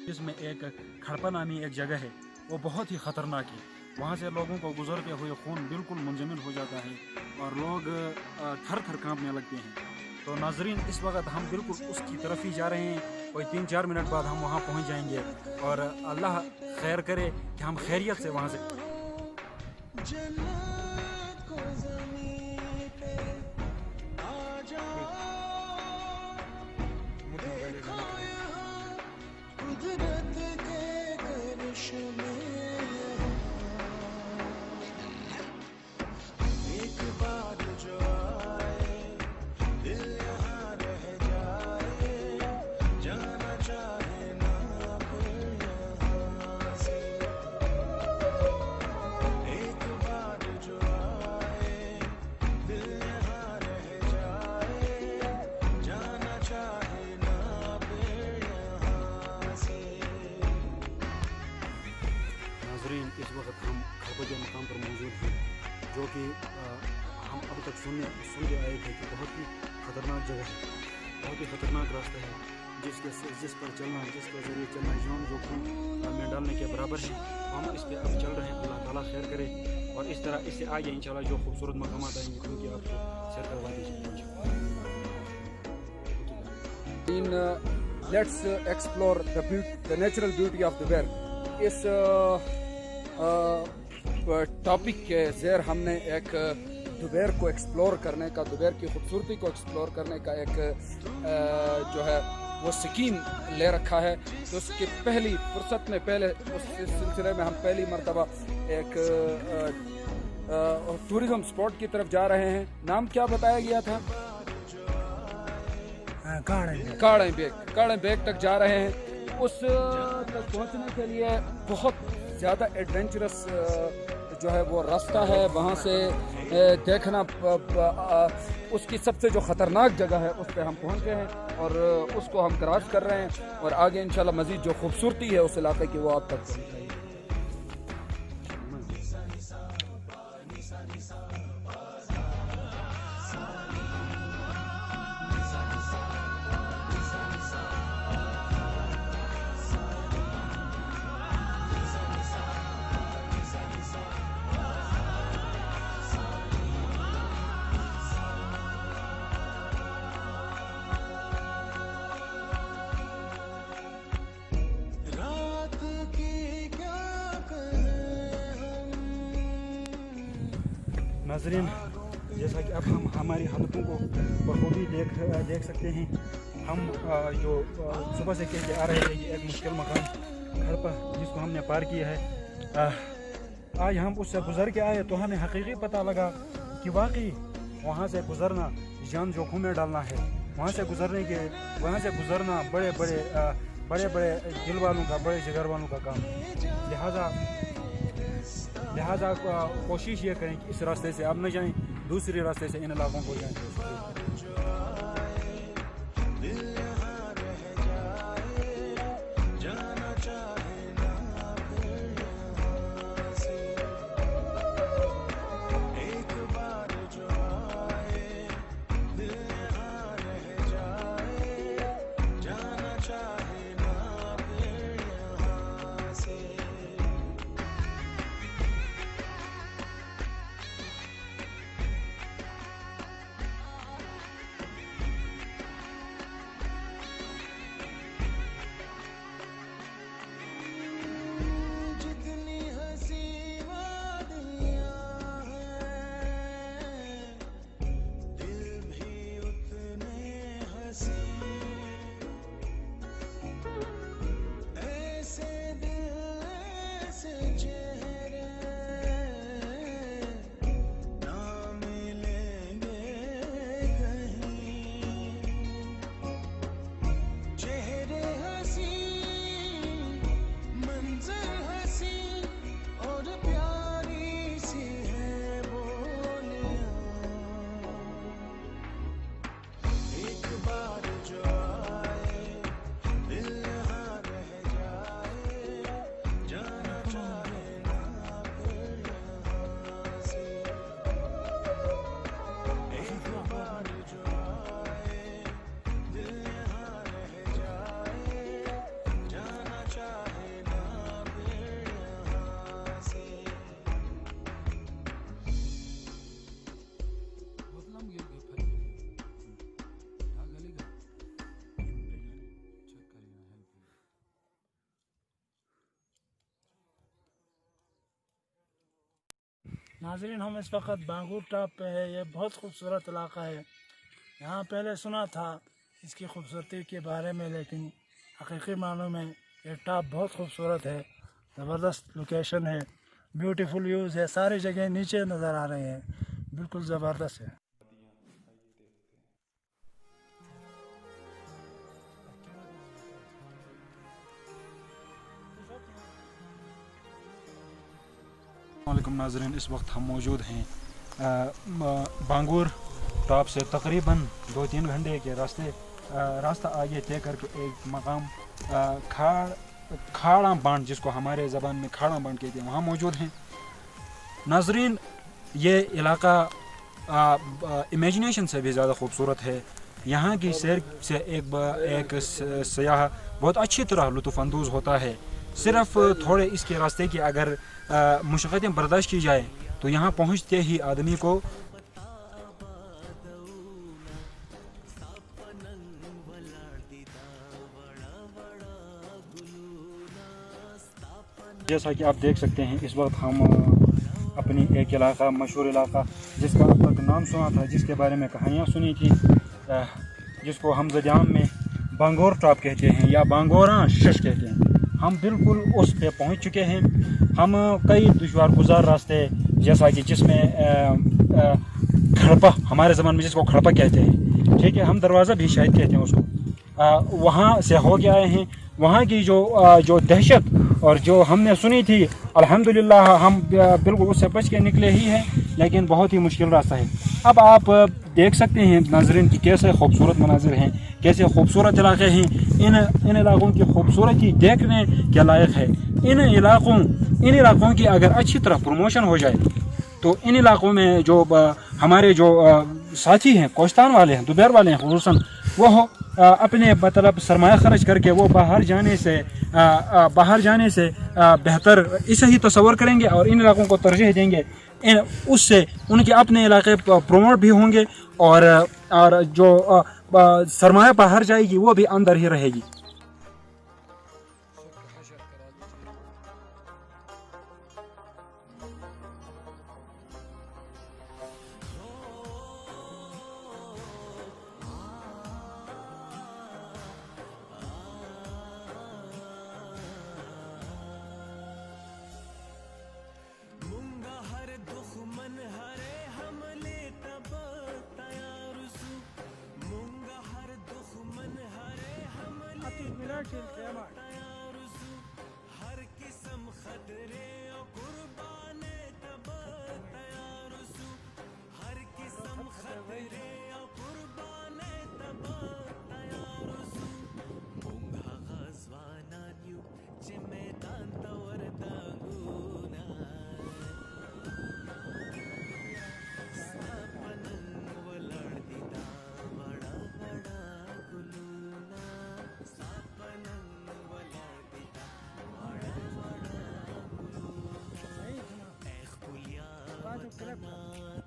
जिसमें एक खड़पा नामी एक जगह है, वो बहुत ही ख़तरनाक है। वहाँ से लोगों को गुजरते हुए खून बिल्कुल मुंजमद हो जाता है और लोग थर थर काँपने लगते हैं। तो नाजरीन, इस वक्त हम बिल्कुल उसकी तरफ ही जा रहे हैं। कोई 3-4 मिनट बाद हम वहाँ पहुँच जाएंगे और अल्लाह खैर करे कि हम खैरियत से वहाँ से। इस वक्त हम खरबजा मकाम पर मौजूद हैं, जो कि हम अब तक सुन के आए थे कि बहुत ही ख़तरनाक जगह है, बहुत ही ख़तरनाक रास्ता है जिस पर चलना, जिसके ज़रिए चलना जान जोखिम में डालने के बराबर है। हम इस पर अब चल रहे हैं। अल्लाह ताला खैर करे और इस तरह इससे आगे इंशाल्लाह जो खूबसूरत मकामात आएंगे उनकी आपको सैर करवा दीजिए। Let's explore the natural beauty of the Bear. इस टॉपिक के ज़ेर हमने एक दुबेर को एक्सप्लोर करने का, दुबेर की खूबसूरती को एक्सप्लोर करने का एक जो है वो स्कीम ले रखा है। तो उसकी पहली फुर्सत में, पहले उस सिलसिले में हम पहली मरतबा एक टूरिज़म स्पॉट की तरफ जा रहे हैं। नाम क्या बताया गया था? काड़े बेग तक जा रहे हैं। उस तक पहुंचने के लिए बहुत ज़्यादा एडवेंचरस जो है वो रास्ता है। वहाँ से देखना उसकी सबसे जो ख़तरनाक जगह है उस पर हम पहुँचे हैं और उसको हम क्रॉस कर रहे हैं और आगे इंशाल्लाह मज़ीद जो खूबसूरती है उस इलाके की वो आप तक पहुँचाएगी। नाज़रीन, जैसा कि अब हम हमारी हालतों को बखूबी देख सकते हैं। हम जो सुबह से कहते आ रहे थे कि एक मुश्किल मकाम घर पर जिसको हमने पार किया है, आज हम उससे गुज़र के आए तो हमें हकीकी पता लगा कि वाकई वहाँ से गुज़रना जान जोखिम में डालना है। वहाँ से गुज़रना बड़े बड़े दिल वालों का, बड़े जिगर वालों का काम है। लिहाजा कोशिश ये करें कि इस रास्ते से आप न जाएं, दूसरे रास्ते से इन इलाकों को जाएं। नाजरीन, हम इस वक्त बांगूर टॉप पे है। ये बहुत खूबसूरत इलाका है। यहाँ पहले सुना था इसकी खूबसूरती के बारे में, लेकिन हकीकी मानों में ये टॉप बहुत खूबसूरत है। ज़बरदस्त लोकेशन है, ब्यूटीफुल व्यूज़ है, सारी जगह नीचे नज़र आ रहे हैं, बिल्कुल ज़बरदस्त है। वालेकुम नाज़रीन, इस वक्त हम मौजूद हैं बांगूर टॉप से तकरीबन 2-3 घंटे के रास्ता आगे तय करके एक मकाम खाड़ा बांध, जिसको हमारे ज़बान में खाड़ा बांध कहते हैं, वहाँ मौजूद हैं। नाज़रीन, ये इलाका इमेजिनेशन से भी ज़्यादा खूबसूरत है। यहाँ की सैर से एक सयाह बहुत अच्छी तरह लुत्फ़अंदोज़ होता है। सिर्फ थोड़े इसके रास्ते की अगर मुश्क़तें बर्दाश्त की जाए तो यहाँ पहुँचते ही आदमी को जैसा कि आप देख सकते हैं, इस वक्त हम अपनी एक इलाका, मशहूर इलाका जिसका अब तक नाम सुना था, जिसके बारे में कहानियाँ सुनी थी, जिसको हम ज़जाम में बांगोर टॉप कहते हैं या बांगोरा शश कहते हैं, हम बिल्कुल उस पे पहुंच चुके हैं। हम कई दुश्वार गुजार रास्ते, जैसा कि जिसमें खड़पा, हमारे ज़बान में जिसको खड़पा कहते हैं, ठीक है, हम दरवाज़ा भी शायद कहते हैं उसको, वहाँ से हो के आए हैं। वहाँ की जो दहशत और जो हमने सुनी थी, अल्हम्दुलिल्लाह हम बिल्कुल उससे बच के निकले ही हैं, लेकिन बहुत ही मुश्किल रास्ता है। अब आप देख सकते हैं नाज़रीन कि कैसे खूबसूरत मनाजिर हैं, कैसे खूबसूरत इलाके हैं। इन इलाकों की खूबसूरती देखने के लायक है। इन इलाकों की अगर अच्छी तरह प्रमोशन हो जाए तो इन इलाकों में जो हमारे जो साथी हैं, कोस्तान वाले हैं, दुबैर वाले हैं, खुसूसन वो अपने मतलब सरमाया खर्च करके वो बाहर जाने से बेहतर इसे ही तस्वर करेंगे और इन इलाकों को तरजीह देंगे। उससे उनके अपने इलाके प्रमोट भी होंगे और जो सरमाया बाहर जाएगी वो भी अंदर ही रहेगी। हर किस्म खतरे कुर्बाने तब तैयारसु हर किस्म खतरे कुर्बाने तब तैयारसु मुंगा गजवानान्यू चिमेदान तवर दागुना सपनन वलड़ दिदा बड़ा बड़ा गुलूना सपनन वलड़ दिदा बड़ा बड़ा गुलूना एक पुलिया वतना